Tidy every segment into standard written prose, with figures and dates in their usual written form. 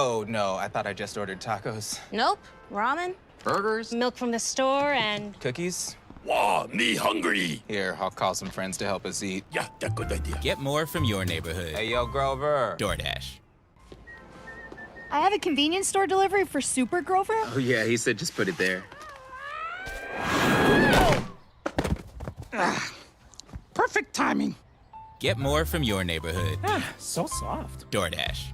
Oh, no, I thought I just ordered tacos. Nope. Ramen, Burgers? milk from the store, and... Cookies? Wow, me hungry. Here, I'll call some friends to help us eat. Yeah, that's a good idea. Get more from your neighborhood. Hey, yo, Grover. DoorDash. I have a convenience store delivery for Super Grover. Oh, yeah, he said just put it there. Perfect timing. Get more from your neighborhood. So soft. DoorDash.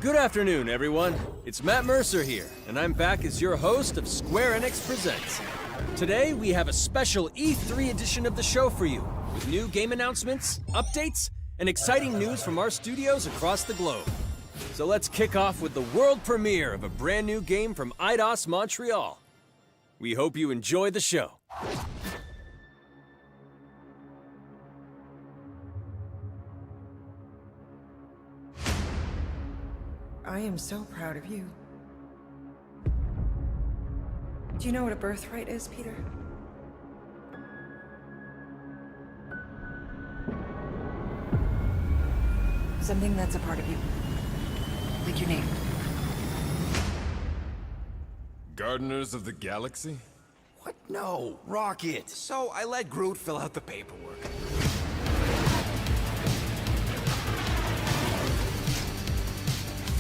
Good afternoon, everyone. It's Matt Mercer here, and I'm back as your host of Square Enix Presents. Today, we have a special E3 edition of the show for you, with new game announcements, updates, and exciting news from our studios across the globe. So let's kick off with the world premiere of a brand new game from Eidos Montreal. We hope you enjoy the show. I am so proud of you. Do you know what a birthright is, Peter? Something that's a part of you. Like your name. Gardeners of the Galaxy? What? No, Rocket. So I let Groot fill out the paperwork.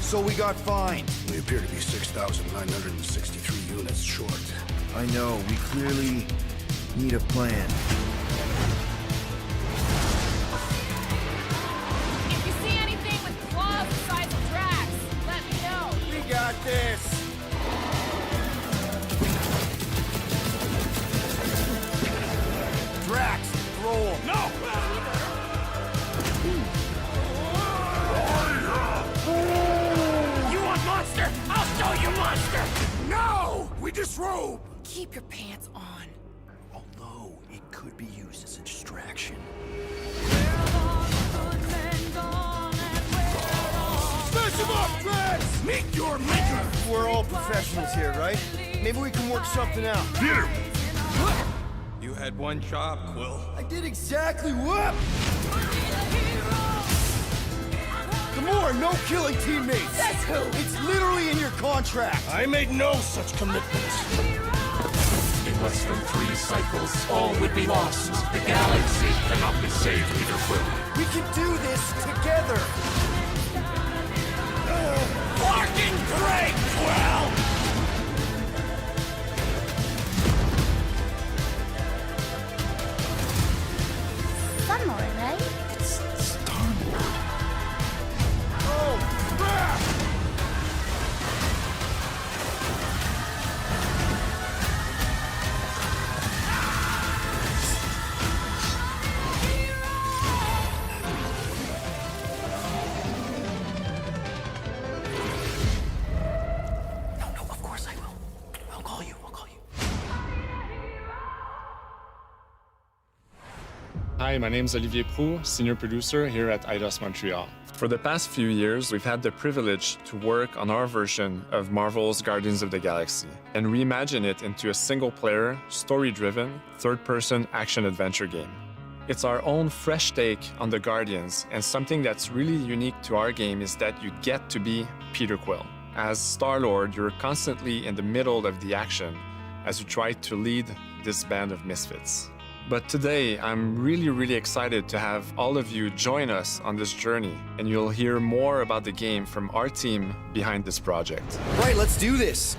So we got fined. We appear to be 6,963 units short. I know, we clearly need a plan. If you see anything with claws the size of Drax, let me know. We got this! Drax, throw him! No! You want monster? I'll show you monster! No! We disrobe! Keep your pants on. Although, it could be used as a distraction. Smash him up, Drax! Meet your maker! We're all professionals here, right? Maybe we can work something out. Peter! You had one job, Quill. I did exactly what? Gamora, no killing teammates! That's who! It's literally in your contract! I made no such commitments. In less than 3 cycles, all would be lost. The galaxy cannot be saved, Peter Quill. We can do this together! Fucking great, Quill! Somewhere, right? Oh, crap! No, of course I will. I'll call you. Hi, my name is Olivier Proux, senior producer here at Eidos Montreal. For the past few years, we've had the privilege to work on our version of Marvel's Guardians of the Galaxy and reimagine it into a single-player, story-driven, third-person action-adventure game. It's our own fresh take on the Guardians, and something that's really unique to our game is that you get to be Peter Quill. As Star-Lord, you're constantly in the middle of the action as you try to lead this band of misfits. But today, I'm really excited to have all of you join us on this journey, and you'll hear more about the game from our team behind this project. Right, let's do this!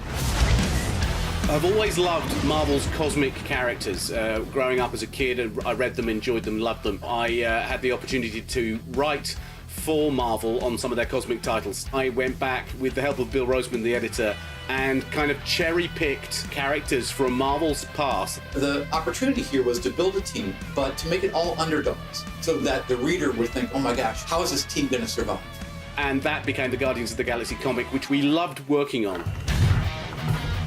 I've always loved Marvel's cosmic characters. Growing up as a kid, I read them, enjoyed them, loved them. I had the opportunity to write for Marvel on some of their cosmic titles. I went back with the help of Bill Roseman, the editor, and kind of cherry-picked characters from Marvel's past. The opportunity here was to build a team, but to make it all underdogs, so that the reader would think, oh my gosh, how is this team going to survive? And that became the Guardians of the Galaxy comic, which we loved working on.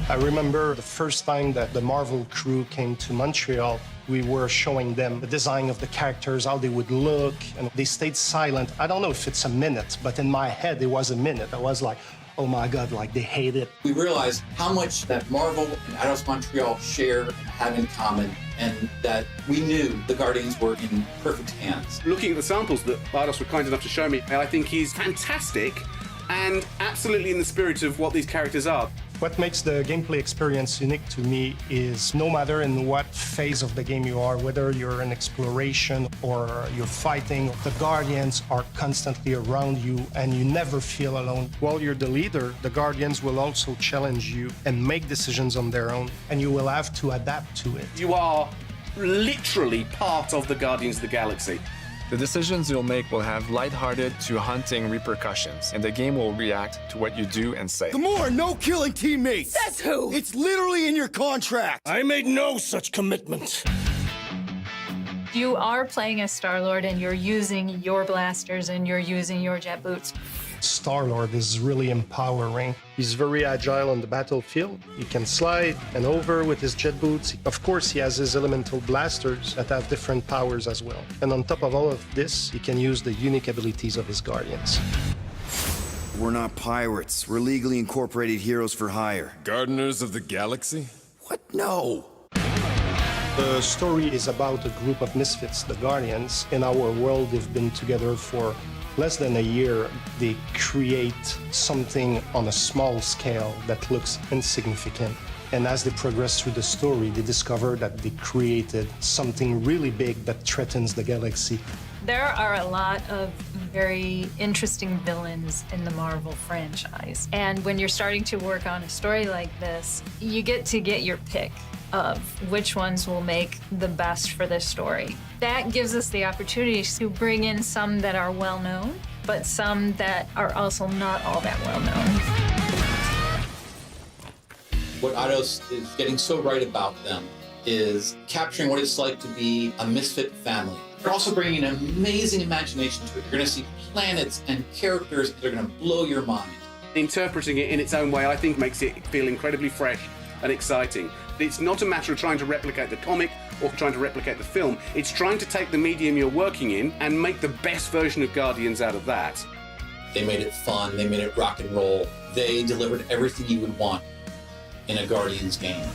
I remember the first time that the Marvel crew came to Montreal, we were showing them the design of the characters, how they would look, and they stayed silent. I don't know if it's a minute, but in my head, it was a minute. I was like, oh my God, like they hate it. We realized how much that Marvel and Eidos Montreal share and have in common, and that we knew the Guardians were in perfect hands. Looking at the samples that Eidos were kind enough to show me, I think he's fantastic and absolutely in the spirit of what these characters are. What makes the gameplay experience unique to me is no matter in what phase of the game you are, whether you're in exploration or you're fighting, the Guardians are constantly around you and you never feel alone. While you're the leader, the Guardians will also challenge you and make decisions on their own, and you will have to adapt to it. You are literally part of the Guardians of the Galaxy. The decisions you'll make will have lighthearted to haunting repercussions, and the game will react to what you do and say. Gamora, no killing teammates! Says who? It's literally in your contract! I made no such commitment. You are playing as Star-Lord and you're using your blasters and you're using your jet boots. Star-Lord is really empowering. He's very agile on the battlefield. He can slide and over with his jet boots. Of course, he has his elemental blasters that have different powers as well. And on top of all of this, he can use the unique abilities of his Guardians. We're not pirates. We're legally incorporated heroes for hire. Gardeners of the Galaxy? What? No. The story is about a group of misfits, the Guardians. In our world, they've been together for less than a year. They create something on a small scale that looks insignificant. And as they progress through the story, they discover that they created something really big that threatens the galaxy. There are a lot of very interesting villains in the Marvel franchise. And when you're starting to work on a story like this, you get to get your pick of which ones will make the best for this story. That gives us the opportunity to bring in some that are well-known, but some that are also not all that well-known. What Eidos is getting so right about them is capturing what it's like to be a misfit family. They're also bringing an amazing imagination to it. You're going to see planets and characters that are going to blow your mind. Interpreting it in its own way, I think, makes it feel incredibly fresh and exciting. It's not a matter of trying to replicate the comic or trying to replicate the film. It's trying to take the medium you're working in and make the best version of Guardians out of that. They made it fun. They made it rock and roll. They delivered everything you would want in a Guardians game.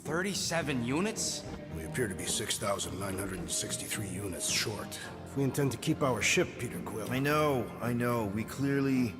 $37 units? We appear to be 6,963 units short. If we intend to keep our ship, Peter Quill. I know. We clearly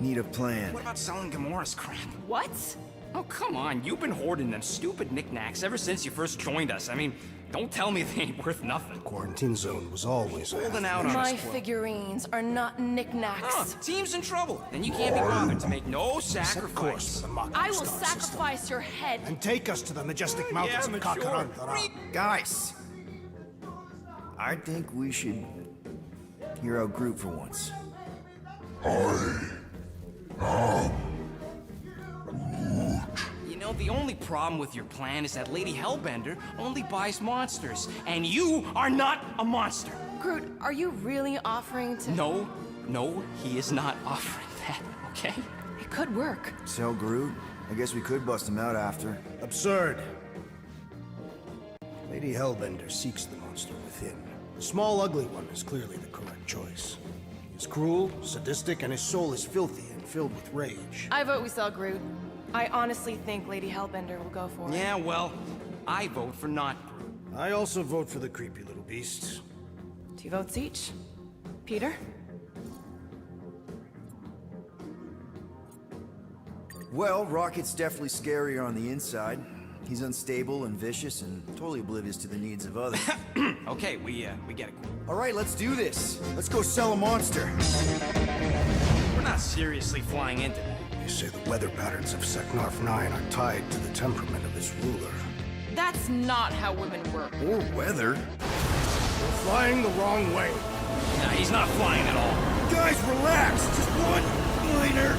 need a plan. What about selling Gamora's crap? What? Oh, come on. You've been hoarding them stupid knickknacks ever since you first joined us. I mean, don't tell me they ain't worth nothing. The quarantine zone was always holding out on My us. figurines are not knickknacks. Team's in trouble. Then you can't be bothered to make no sacrifice. I will sacrifice your head. And take us to the majestic mountains of Kakarantara. Guys, I think we should hear out Groot for once. You know, the only problem with your plan is that Lady Hellbender only buys monsters, and you are not a monster. Groot, are you really offering to... No, he is not offering that, okay? It could work. Tell Groot. I guess we could bust him out after. Absurd. Lady Hellbender seeks the monster within. The small, ugly one is clearly the correct choice. He is cruel, sadistic, and his soul is filthy and filled with rage. I vote we sell Groot. I honestly think Lady Hellbender will go for it. Yeah, well, I vote for not Groot. I also vote for the creepy little beast. 2 votes each. Peter? Well, Rocket's definitely scarier on the inside. He's unstable and vicious and totally oblivious to the needs of others. Okay, we get it. All right, let's do this. Let's go sell a monster. We're not seriously flying into that. They say the weather patterns of Seknarf 9 are tied to the temperament of its ruler. That's not how women work. Or weather. We're flying the wrong way. Nah, he's not flying at all. Guys, relax. Just one minor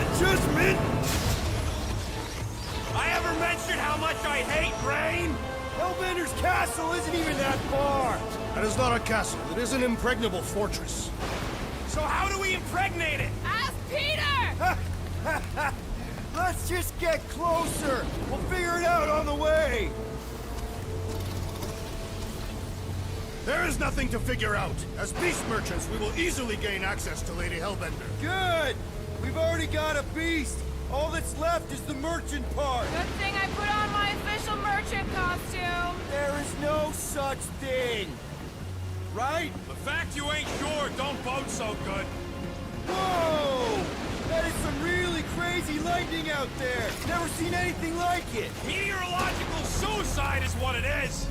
adjustment. I ever mentioned how much I hate rain? Hellbender's castle isn't even that far. That is not a castle. It is an impregnable fortress. So how do we impregnate it? Ask Peter! Let's just get closer. We'll figure it out on the way. There is nothing to figure out. As beast merchants, we will easily gain access to Lady Hellbender. Good! We've already got a beast! All that's left is the merchant part! Good thing I put on my official merchant costume. There is no such thing! Right? The fact you ain't sure don't bode so good. Whoa! That is some really crazy lightning out there! Never seen anything like it! Meteorological suicide is what it is!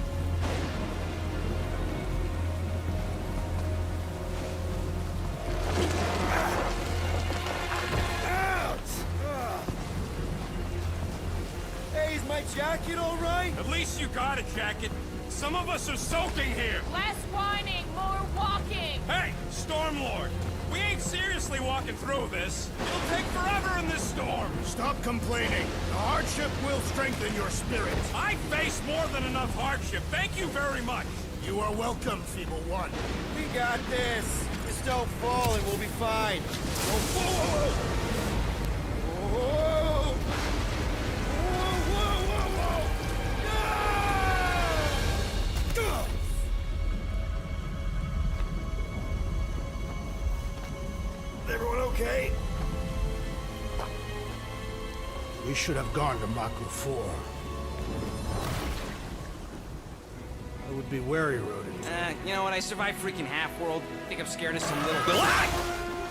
Hey, is my jacket all right? At least you got a jacket. Some of us are soaking here. Less whining, more walking. Hey, Stormlord. We ain't seriously walking through this. It'll take forever in this storm. Stop complaining. The hardship will strengthen your spirit. I face more than enough hardship. Thank you very much. You are welcome, Feeble One. We got this. Just don't fall and we'll be fine. Whoa, whoa, whoa, whoa. Whoa, whoa, whoa, whoa. Everyone okay? We should have gone to Maku 4. I would be wary, rodent. You know what? I survived freaking Half-World. I think I'm scared of some little...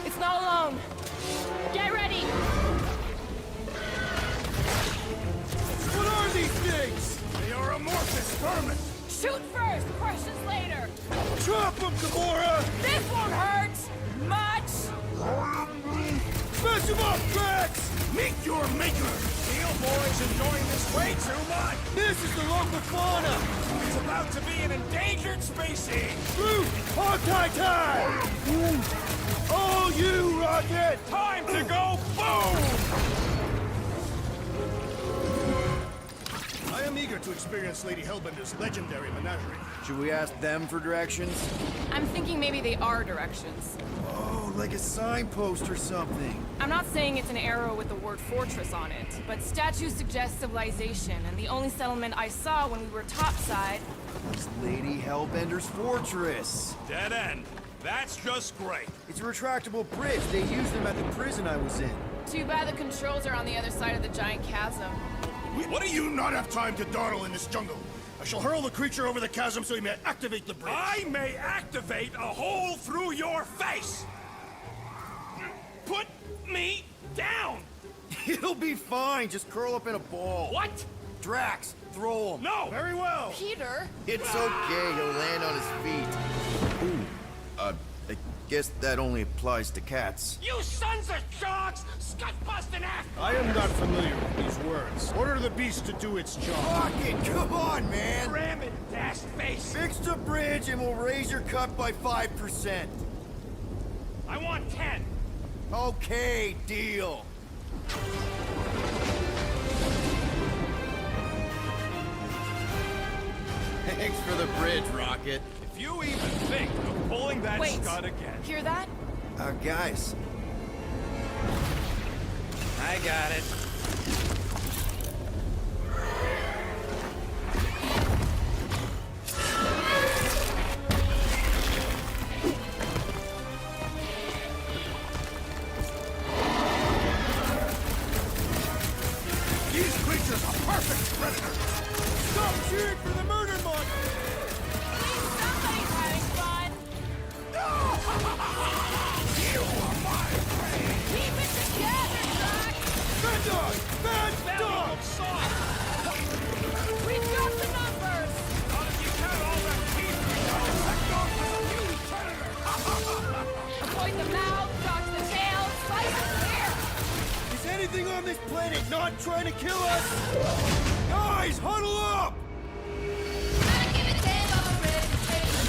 It's not alone. Get ready. What are these things? They are amorphous vermin. Shoot first, questions later. Drop them, Gamora! This won't hurt much. Smash them up, Drax! Meet your maker! Steel Boy's enjoying this way too much. This is the local fauna! It's about to be an endangered species. Groot! Hawkeye time! Oh, you, Rocket! Time to go boom! I am eager to experience Lady Hellbender's legendary menagerie. Should we ask them for directions? I'm thinking maybe they are directions. Oh, like a signpost or something. I'm not saying it's an arrow with the word fortress on it, but statues suggest civilization, and the only settlement I saw when we were topside... It's Lady Hellbender's fortress. Dead end. That's just great. It's a retractable bridge. They used them at the prison I was in. Too bad the controls are on the other side of the giant chasm. What do you not have time to dawdle in this jungle? I shall hurl the creature over the chasm so he may activate the bridge. I may activate a hole through your face! Put me down! It'll be fine. Just curl up in a ball. What? Drax, throw him. No! Very well. Peter? It's okay. He'll land on his feet. Ooh, I guess that only applies to cats. You sons of sharks! Scut-busting ass! I am not familiar with these words. Order the beast to do its job. Rocket, come on, man! Ram it, dash face! Fix the bridge and we'll raise your cut by 5%. I want 10. Okay, deal. Thanks for the bridge, Rocket. If you even think of pulling that Wait. scud again... Hear that? Guys. I got it. These creatures are perfect predators. Stop cheering for the murder monster! Somebody's having fun. You are my friend! Keep it together, Doc! Bad dog! Bad dog! We've got the numbers! Not if you count all that teeth we know! That dog was a huge predator! Avoid the mouth, dodge the tail, slice the ear! Is anything on this planet not trying to kill us? Guys, huddle up!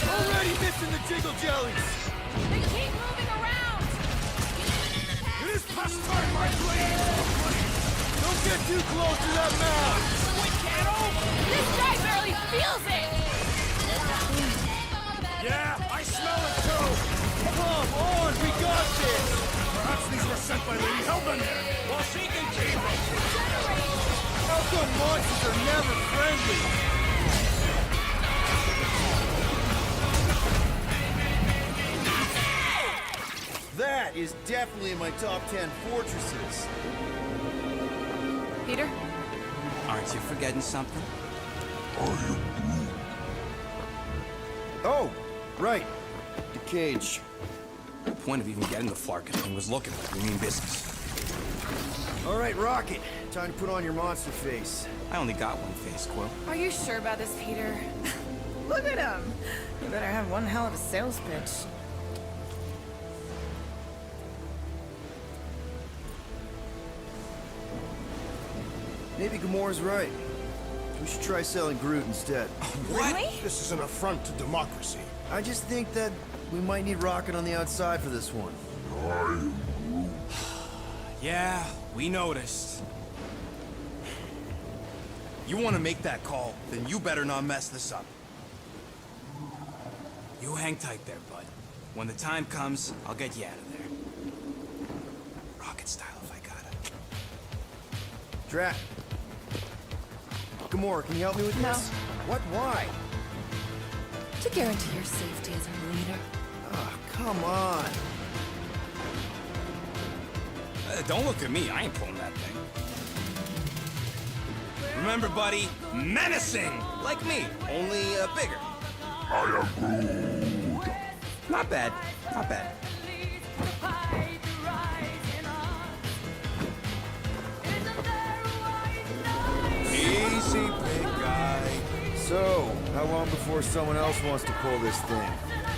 Already missing the jiggle jellies! They keep moving around! It is past time, my blade! Don't get too close to that mouth! This guy barely feels it! Yeah, I smell it too! Come on, we got this! Perhaps these were sent by Lady Hellbender. Well, she can keep them! How come monsters are never friendly? That is definitely in my top 10 fortresses. Peter? Aren't you forgetting something? Oh, right. The cage. The point of even getting the Flarkin thing was looking like we mean business. All right, Rocket. Time to put on your monster face. I only got one face, Quill. Are you sure about this, Peter? Look at him. You better have one hell of a sales pitch. Maybe Gamora's right. We should try selling Groot instead. Really? This is an affront to democracy. I just think that we might need Rocket on the outside for this one. Yeah, we noticed. You want to make that call, then you better not mess this up. You hang tight there, bud. When the time comes, I'll get you out of there. Rocket style if I gotta. Drat. Gamora, can you help me with this? What? Why? To guarantee your safety as our leader. Ah, come on. Don't look at me, I ain't pulling that thing. Remember, buddy, menacing! Like me, only bigger. I am Groot. Not bad, not bad. Easy, big guy. So, how long before someone else wants to pull this thing?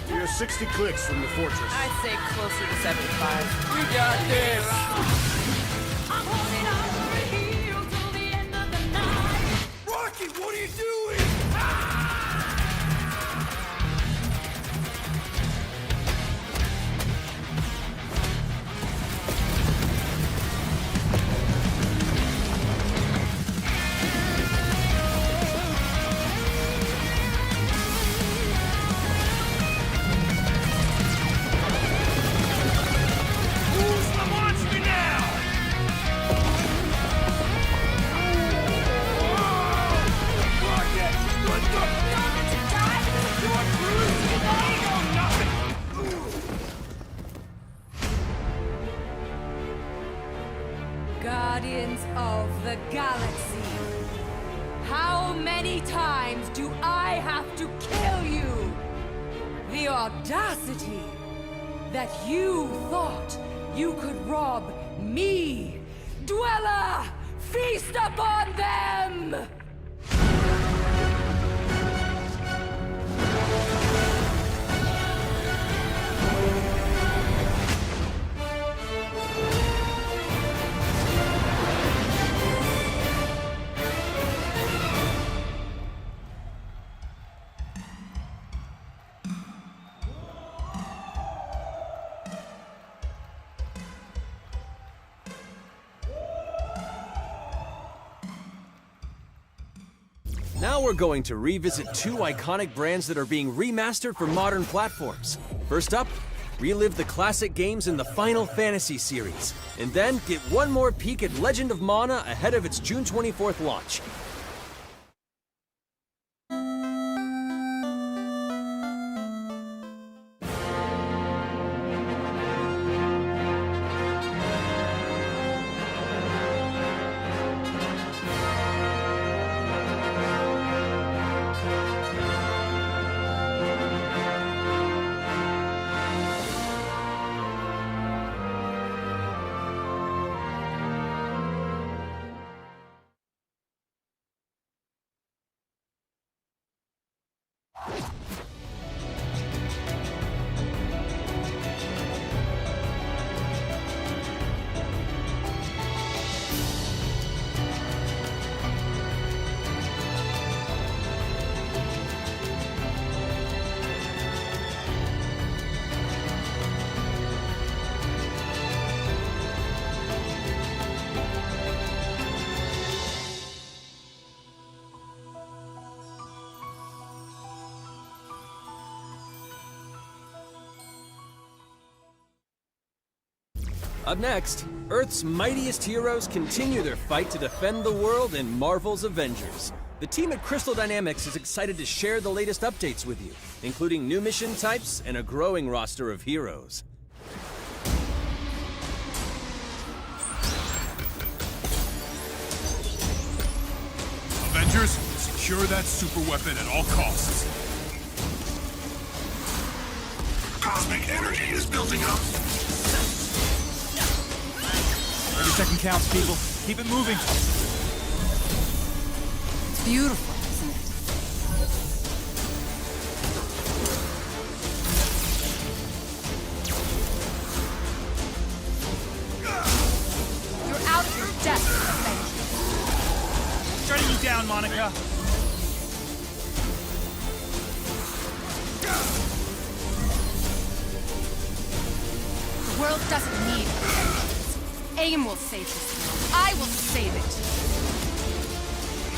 You're 60 clicks from the fortress. I'd say closer to 75. We got this. Rocky, what are you doing? Who's the monster now? Rocket, what the? Guardians of the Galaxy. How many times do I have to kill you? The audacity that you thought you could rob me, Dweller! Feast upon them! Now we're going to revisit two iconic brands that are being remastered for modern platforms. First up, relive the classic games in the Final Fantasy series, and then get one more peek at Legend of Mana ahead of its June 24th launch. Up next, Earth's mightiest heroes continue their fight to defend the world in Marvel's Avengers. The team at Crystal Dynamics is excited to share the latest updates with you, including new mission types and a growing roster of heroes. Secure that super weapon at all costs. Cosmic energy is building up. Every second counts, people. Keep it moving. It's beautiful, isn't it? You're out of your depth, Shutting you down, Monica. The world doesn't need vengeance. AIM will save this world. I will save it.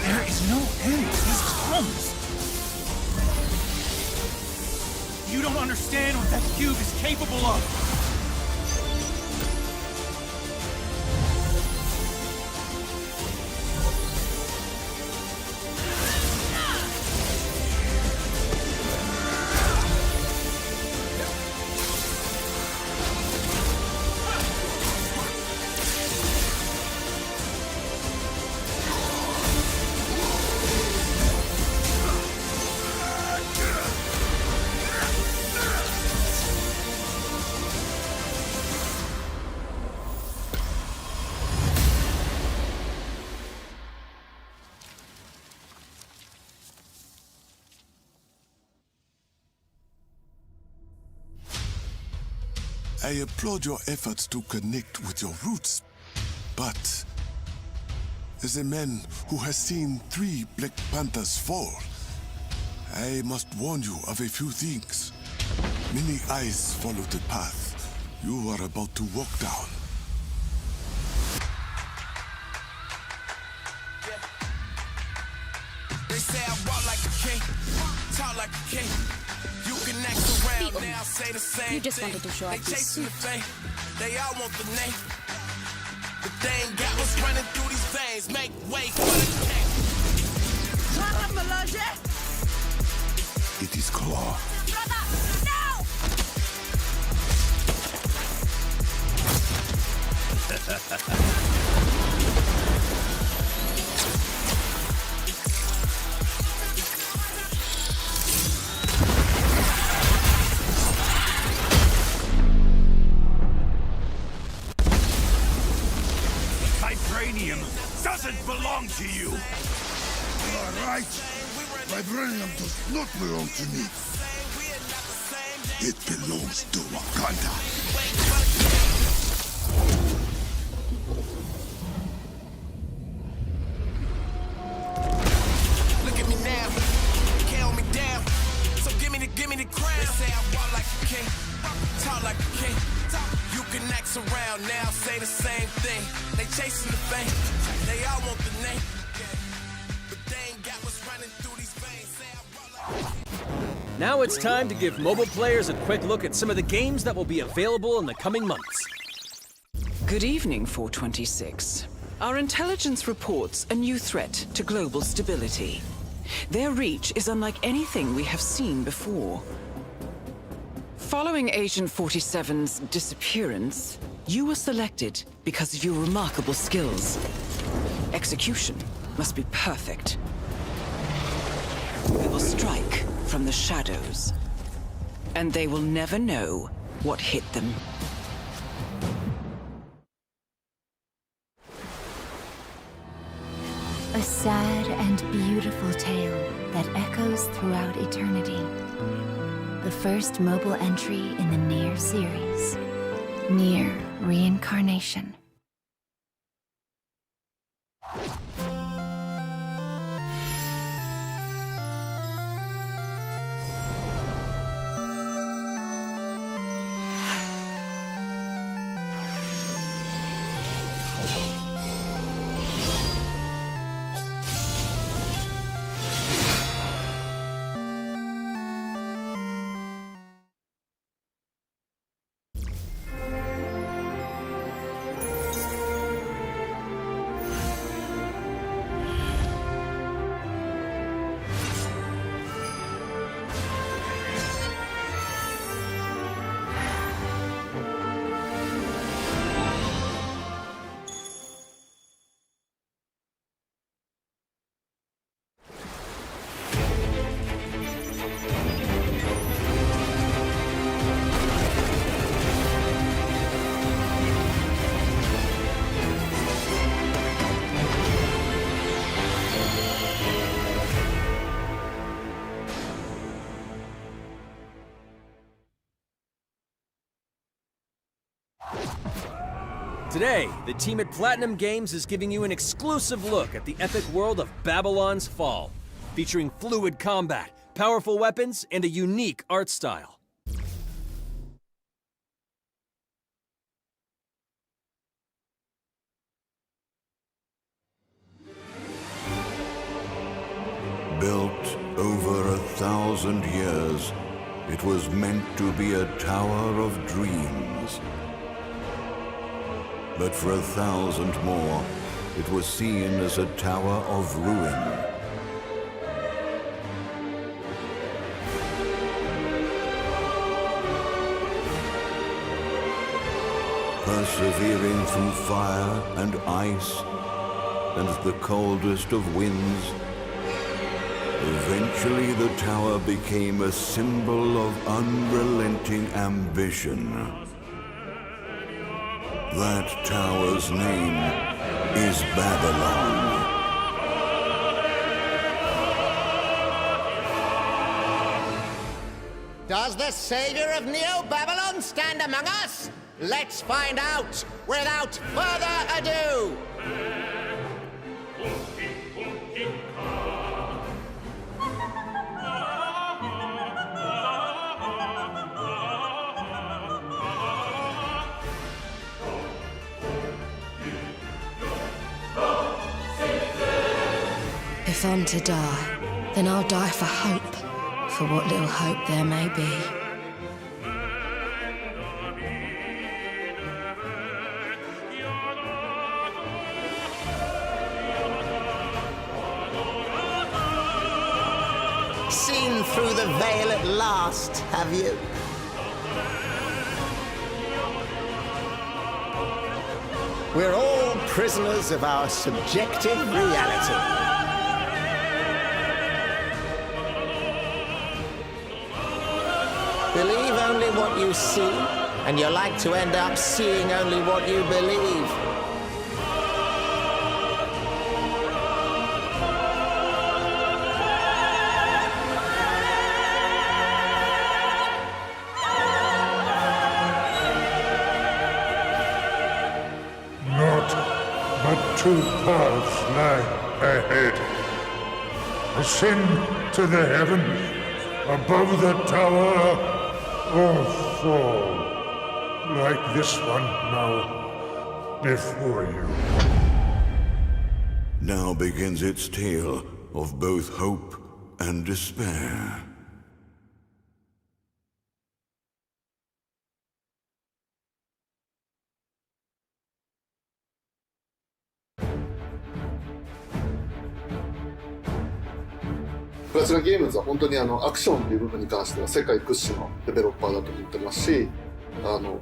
There is no end to these clones. You don't understand what that cube is capable of. I applaud your efforts to connect with your roots, but as a man who has seen 3 Black Panthers fall, I must warn you of a few things. Many eyes follow the path you are about to walk down. They say I walk like a king, talk like a king. You can act around now, say the same. You just wanted to show off They your chasing the suit. fame, they all want the name. But they ain't got what's running through these veins. Make way for the king. It is Claw. Vibranium doesn't belong to you. You are right. Vibranium does not belong to me. It belongs to Wakanda. Look at me now, can't hold me down. So give me the crown. They say I walk like a king, talk like a king. You can act around now, say the same thing. They chasing the fame, they all want the name. But they ain't got what's running through these veins. Say I walk like Now it's time to give mobile players a quick look at some of the games that will be available in the coming months. Good evening, 426. Our intelligence reports a new threat to global stability. Their reach is unlike anything we have seen before. Following Agent 47's disappearance, you were selected because of your remarkable skills. Execution must be perfect. We will strike from the shadows, and they will never know what hit them. A sad and beautiful tale that echoes throughout eternity. The first mobile entry in the Nier series. Nier Reincarnation. Today, the team at Platinum Games is giving you an exclusive look at the epic world of Babylon's Fall, featuring fluid combat, powerful weapons, and a unique art style. Built over 1,000 years, it was meant to be a tower of dreams. But for 1,000 more, it was seen as a tower of ruin. Persevering through fire and ice and the coldest of winds, eventually the tower became a symbol of unrelenting ambition. That tower's name is Babylon. Does the savior of Neo-Babylon stand among us? Let's find out without further ado! If I'm to die, then I'll die for hope, for what little hope there may be. Seen through the veil at last, have you? We're all prisoners of our subjective reality. Believe only what you see, and you're like to end up seeing only what you believe. Naught but two paths lie ahead. Ascend to the heavens above the tower, or fall like this one now before you. Now begins its tale of both hope and despair.プラチナゲームズは本当にアクションという部分に関しては世界屈指のデベロッパーだと思ってますし、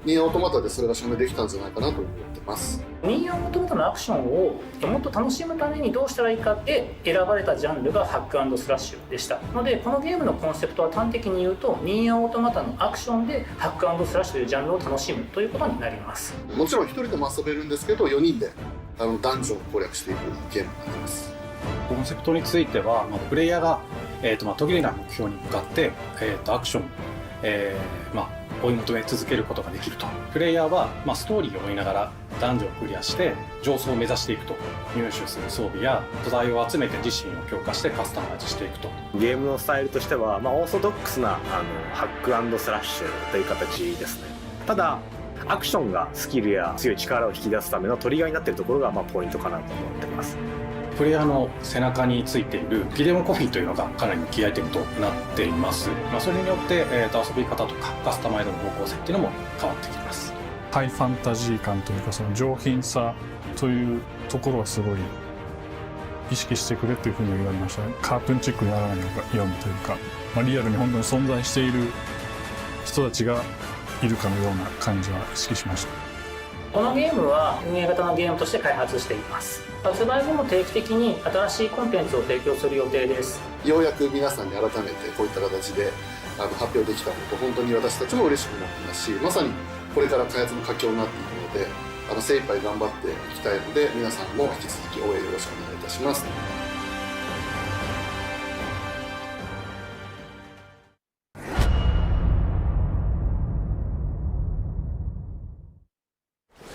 ニーアオートマタでそれが証明できたんじゃないかなと思ってます。ニーアオートマタのアクションをもっと楽しむためにどうしたらいいかって選ばれたジャンルがハック&スラッシュでしたので、このゲームのコンセプトは端的に言うとニーアオートマタのアクションでハック&スラッシュというジャンルを楽しむということになります。もちろん1人でも遊べるんですけど、4人でダンジョンを攻略していくゲームになります。コンセプトについては、プレイヤーが途切れない目標に向かって、アクション、追い求め続けることができると。プレイヤーは、ストーリーを追いながらダンジョンをクリアして上層を目指していくと。入手する装備や素材を集めて自身を強化してカスタマイズしていくと。ゲームのスタイルとしては、オーソドックスなハック&スラッシュという形ですね。ただアクションがスキルや強い力を引き出すためのトリガーになっているところがポイントかなと思ってます。プレイヤーの背中についているギデオンコフィンというのがかなりキーアイテムとなっています。それによって、遊び方とかカスタマイズの方向性っていうのも変わってきます。ハイファンタジー感というか、その上品さというところはすごい意識してくれというふうに言われましたね。カートゥーンチックにならないようにというか、リアルに本当に存在している人たちがいるかのような感じは意識しました。このゲームは運営型のゲームとして開発しています。発売後も定期的に新しいコンテンツを提供する予定です。ようやく皆さんに改めてこういった形で発表できたこと、本当に私たちも嬉しくなってますし、まさにこれから開発の佳境になっているので、精一杯頑張っていきたいので、皆さんも引き続き応援よろしくお願いいたします。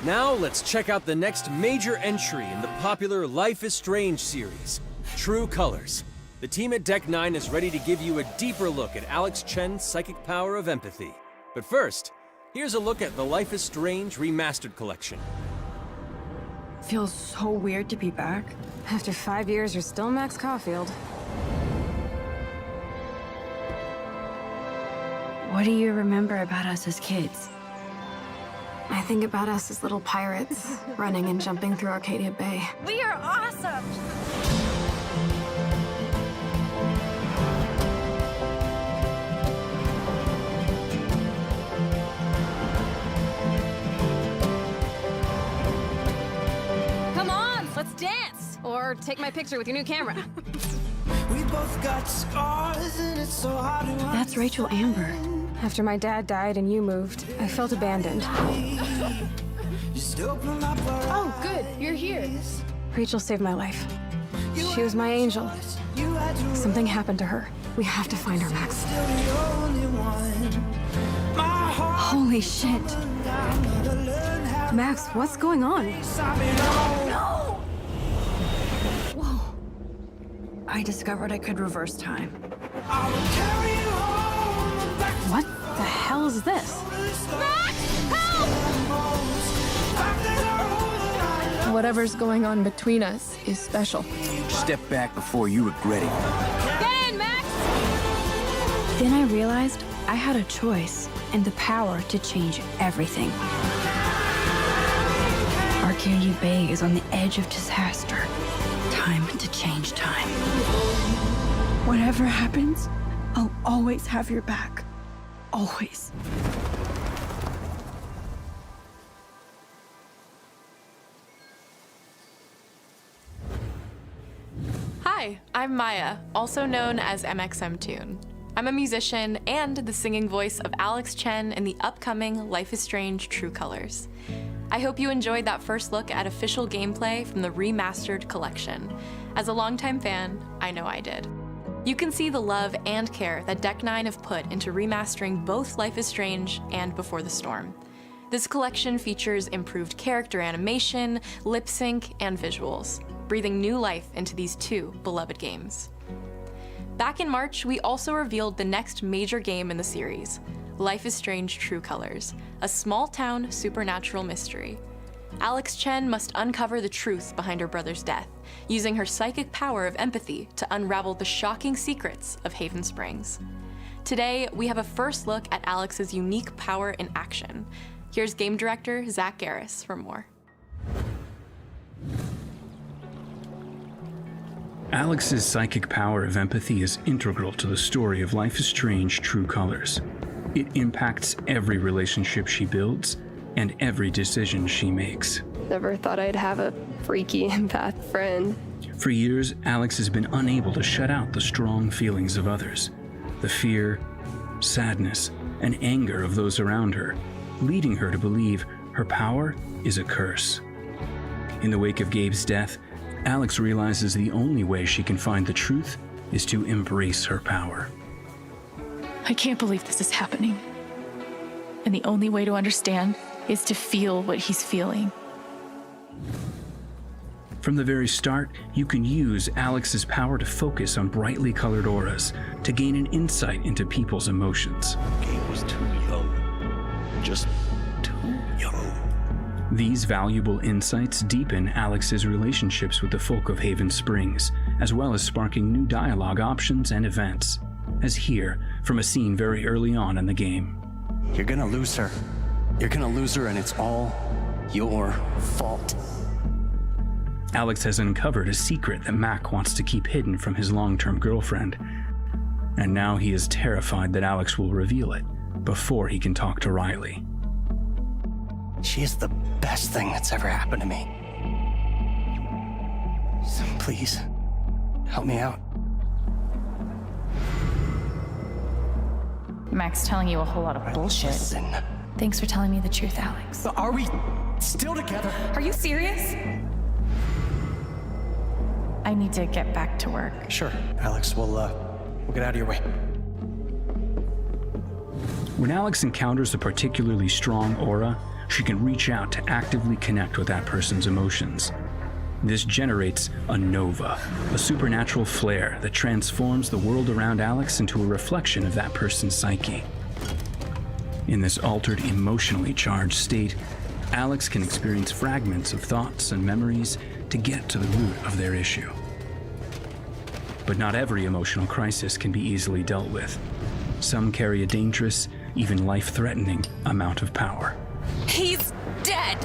Now let's check out the next major entry in the popular Life is Strange series, True Colors. The team at Deck 9 is ready to give you a deeper look at Alex Chen's psychic power of empathy. But first, here's a look at the Life is Strange Remastered Collection. Feels so weird to be back. After 5 years, you're still Max Caulfield. What do you remember about us as kids? I think about us as little pirates, running and jumping through Arcadia Bay. We are awesome! Come on, let's dance! Or take my picture with your new camera. We both got scars and it's so hard to That's Rachel Amber. After my dad died and you moved, I felt abandoned. Oh, good, you're here. Rachel saved my life. She was my angel. Something happened to her. We have to find her, Max. Holy shit. Max, what's going on? No! Whoa. I discovered I could reverse time. What the hell is this? Whatever's going on between us is special. Step back before you regret it. Get in, Max! Then I realized I had a choice and the power to change everything. Arcadia Bay is on the edge of disaster. Time to change time. Whatever happens, I'll always have your back. Always. Hi, I'm Maya, also known as MXMTune. I'm a musician and the singing voice of Alex Chen in the upcoming Life is Strange True Colors. I hope you enjoyed that first look at official gameplay from the remastered collection. As a longtime fan, I know I did. You can see the love and care that Deck 9 have put into remastering both Life is Strange and Before the Storm. This collection features improved character animation, lip sync, and visuals, breathing new life into these two beloved games. Back in March, we also revealed the next major game in the series, Life is Strange True Colors, a small-town supernatural mystery. Alex Chen must uncover the truth behind her brother's death, using her psychic power of empathy to unravel the shocking secrets of Haven Springs. Today, we have a first look at Alex's unique power in action. Here's game director Zach Garris for more. Alex's psychic power of empathy is integral to the story of Life is Strange True Colors. It impacts every relationship she builds and every decision she makes. Never thought I'd have a freaky empath friend. For years, Alex has been unable to shut out the strong feelings of others, the fear, sadness, and anger of those around her, leading her to believe her power is a curse. In the wake of Gabe's death, Alex realizes the only way she can find the truth is to embrace her power. I can't believe this is happening. And the only way to understand is to feel what he's feeling. From the very start, you can use Alex's power to focus on brightly colored auras to gain an insight into people's emotions. Gabe was too young. Just too young. These valuable insights deepen Alex's relationships with the folk of Haven Springs, as well as sparking new dialogue options and events, as here from a scene very early on in the game. You're gonna lose her. You're gonna lose her, and it's all your fault. Alex has uncovered a secret that Mac wants to keep hidden from his long-term girlfriend, and now he is terrified that Alex will reveal it before he can talk to Riley. She is the best thing that's ever happened to me. So please, help me out. Mac's telling you a whole lot of bullshit. Listen. Thanks for telling me the truth, Alex. Are we still together? Are you serious? I need to get back to work. Sure, Alex, we'll get out of your way. When Alex encounters a particularly strong aura, she can reach out to actively connect with that person's emotions. This generates a nova, a supernatural flare that transforms the world around Alex into a reflection of that person's psyche. In this altered, emotionally charged state, Alex can experience fragments of thoughts and memories to get to the root of their issue. But not every emotional crisis can be easily dealt with. Some carry a dangerous, even life-threatening amount of power. He's dead!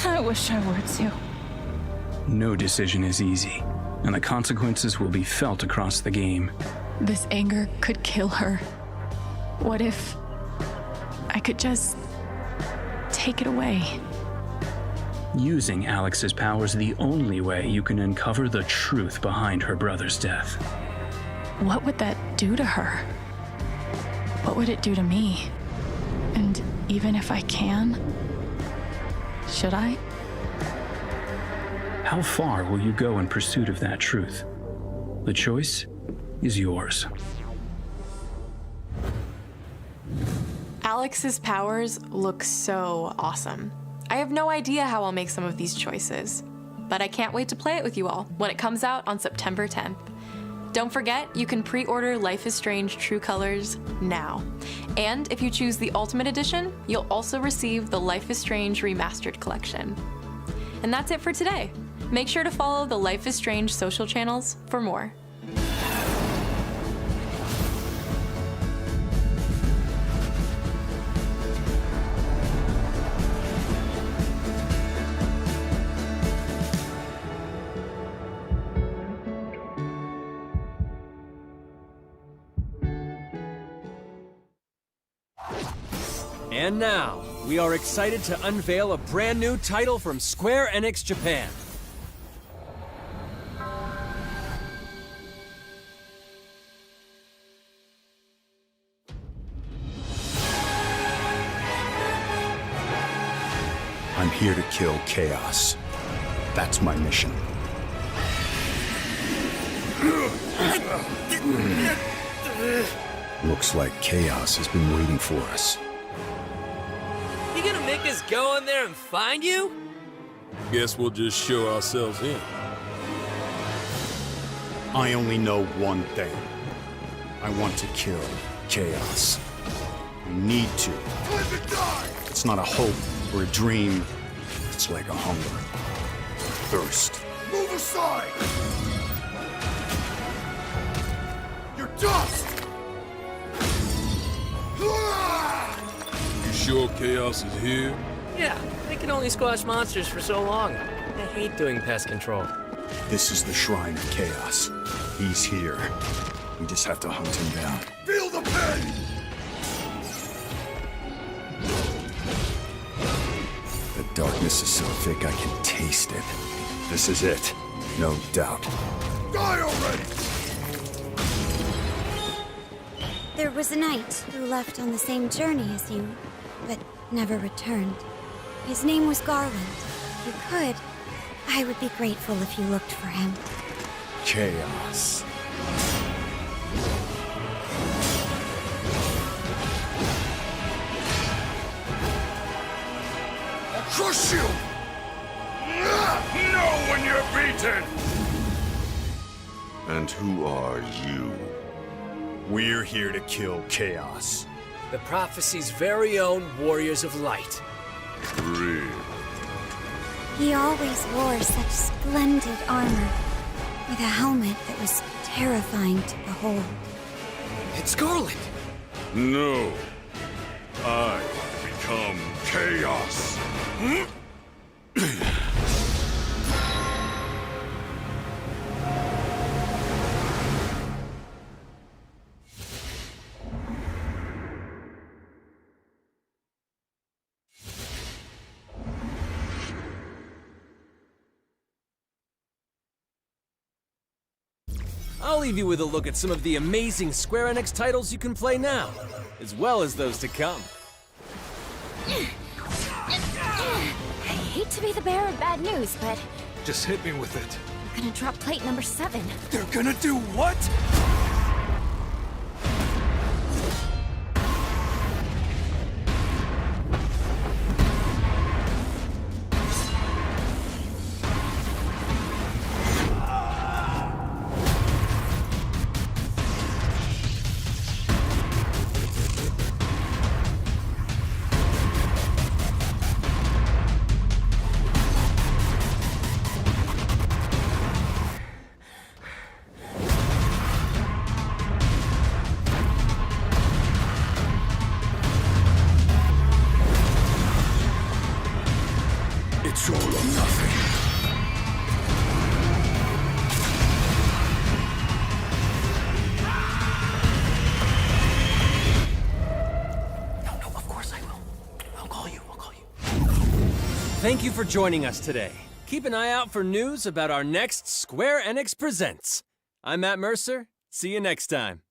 I wish I were too. No decision is easy, and the consequences will be felt across the game. This anger could kill her. What if I could just take it away? Using Alex's power is the only way you can uncover the truth behind her brother's death. What would that do to her? What would it do to me? And even if I can, should I? How far will you go in pursuit of that truth? The choice is yours. Alex's powers look so awesome. I have no idea how I'll make some of these choices, but I can't wait to play it with you all when it comes out on September 10th. Don't forget, you can pre-order Life is Strange True Colors now. And if you choose the Ultimate Edition, you'll also receive the Life is Strange Remastered Collection. And that's it for today. Make sure to follow the Life is Strange social channels for more. And now, we are excited to unveil a brand new title from Square Enix Japan. I'm here to kill Chaos. That's my mission. Looks like Chaos has been waiting for us. You gonna make us go in there and find you? Guess we'll just show ourselves in. I only know one thing. I want to kill Chaos. I need to. It's not a hope or a dream. It's like a hunger. Thirst. Move aside! You're dust! You sure Chaos is here? Yeah, they can only squash monsters for so long. I hate doing pest control. This is the Shrine of Chaos. He's here. We just have to hunt him down. Feel the pain! The darkness is so thick I can taste it. This is it. No doubt. Die already! There was a knight who left on the same journey as you, but never returned. His name was Garland. If you could, I would be grateful if you looked for him. Chaos. I'll crush you! Know when you're beaten! And who are you? We're here to kill Chaos. The prophecy's very own Warriors of Light. Real. He always wore such splendid armor, with a helmet that was terrifying to behold. It's Garland! No. I become Chaos. I'll leave you with a look at some of the amazing Square Enix titles you can play now, as well as those to come. I hate to be the bearer of bad news, but Just hit me with it. we're gonna drop plate number 7. They're gonna do what? Thank you for joining us today. Keep an eye out for news about our next Square Enix Presents. I'm Matt Mercer. See you next time.